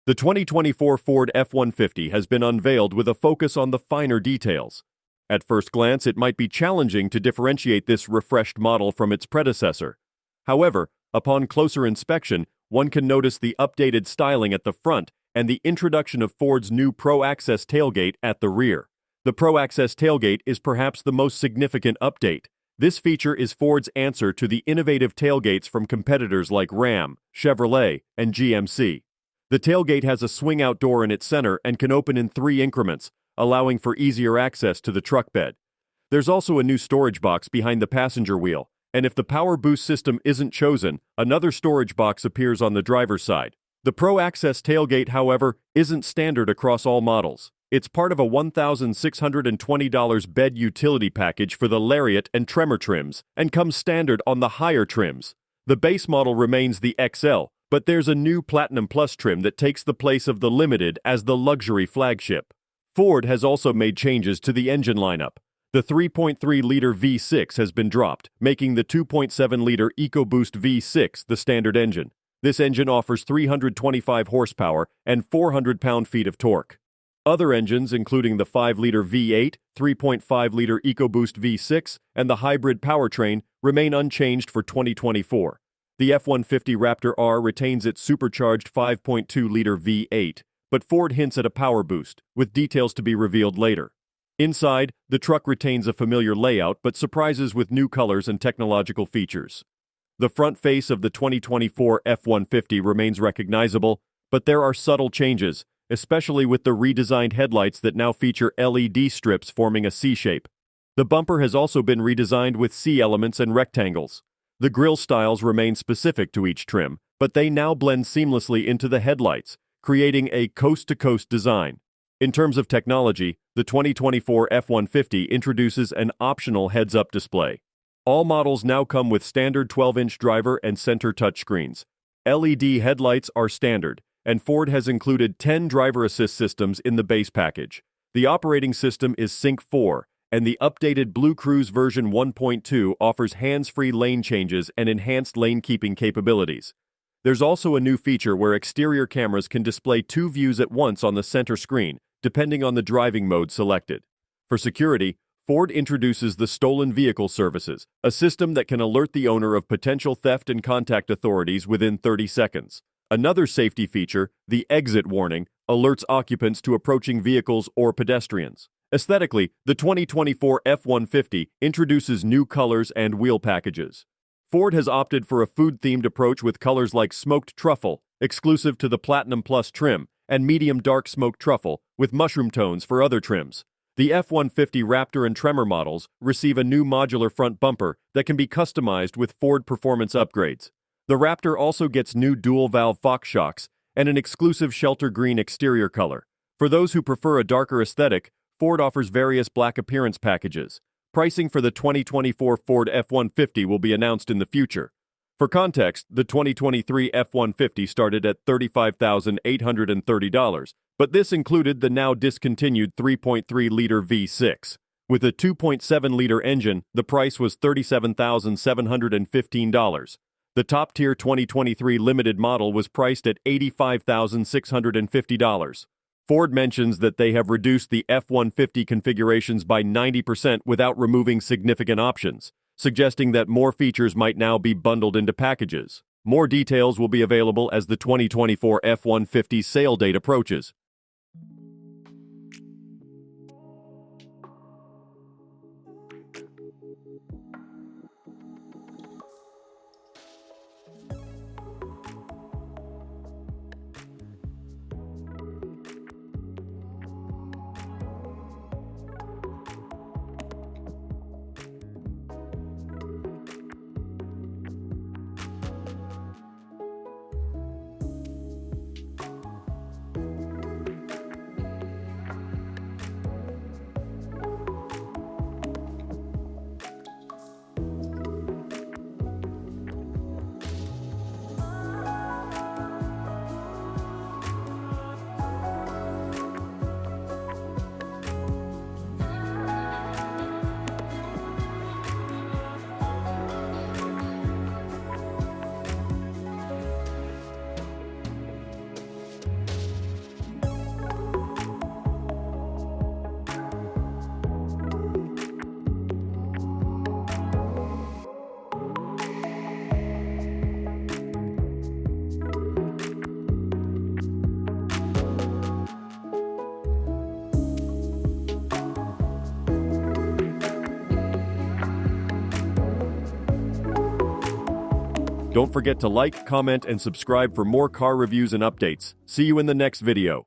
The 2024 Ford F-150 has been unveiled with a focus on the finer details. At first glance, it might be challenging to differentiate this refreshed model from its predecessor. However, upon closer inspection, one can notice the updated styling at the front and the introduction of Ford's new Pro Access Tailgate at the rear. The Pro Access Tailgate is perhaps the most significant update. This feature is Ford's answer to the innovative tailgates from competitors like Ram, Chevrolet, and GMC. The tailgate has a swing-out door in its center and can open in 3 increments, allowing for easier access to the truck bed. There's also a new storage box behind the passenger wheel, and if the power boost system isn't chosen, another storage box appears on the driver's side. The Pro Access Tailgate, however, isn't standard across all models. It's part of a $1,620 bed utility package for the Lariat and Tremor trims, and comes standard on the higher trims. The base model remains the XL, but there's a new Platinum Plus trim that takes the place of the Limited as the luxury flagship. Ford has also made changes to the engine lineup. The 3.3-liter V6 has been dropped, making the 2.7-liter EcoBoost V6 the standard engine. This engine offers 325 horsepower and 400 pound-feet of torque. Other engines, including the 5-liter V8, 3.5-liter EcoBoost V6, and the hybrid Powertrain, remain unchanged for 2024. The F-150 Raptor R retains its supercharged 5.2-liter V8, but Ford hints at a power boost, with details to be revealed later. Inside, the truck retains a familiar layout but surprises with new colors and technological features. The front face of the 2024 F-150 remains recognizable, but there are subtle changes, especially with the redesigned headlights that now feature LED strips forming a C-shape. The bumper has also been redesigned with C-elements and rectangles. The grille styles remain specific to each trim, but they now blend seamlessly into the headlights, creating a coast-to-coast design. In terms of technology, the 2024 F-150 introduces an optional heads-up display. All models now come with standard 12-inch driver and center touchscreens. LED headlights are standard, and Ford has included 10 driver assist systems in the base package. The operating system is Sync 4, and the updated Blue Cruise version 1.2 offers hands-free lane changes and enhanced lane-keeping capabilities. There's also a new feature where exterior cameras can display 2 views at once on the center screen, depending on the driving mode selected. For security, Ford introduces the Stolen Vehicle Services, a system that can alert the owner of potential theft and contact authorities within 30 seconds. Another safety feature, the Exit Warning, alerts occupants to approaching vehicles or pedestrians. Aesthetically, the 2024 F-150 introduces new colors and wheel packages. Ford has opted for a food-themed approach with colors like smoked truffle, exclusive to the Platinum Plus trim, and medium dark smoked truffle, with mushroom tones for other trims. The F-150 Raptor and Tremor models receive a new modular front bumper that can be customized with Ford performance upgrades. The Raptor also gets new dual-valve Fox shocks and an exclusive shelter green exterior color. For those who prefer a darker aesthetic, Ford offers various black appearance packages. Pricing for the 2024 Ford F-150 will be announced in the future. For context, the 2023 F-150 started at $35,830, but this included the now discontinued 3.3-liter V6. With a 2.7-liter engine, the price was $37,715. The top-tier 2023 limited model was priced at $85,650. Ford mentions that they have reduced the F-150 configurations by 90% without removing significant options, suggesting that more features might now be bundled into packages. More details will be available as the 2024 F-150 sale date approaches. Don't forget to like, comment, and subscribe for more car reviews and updates. See you in the next video.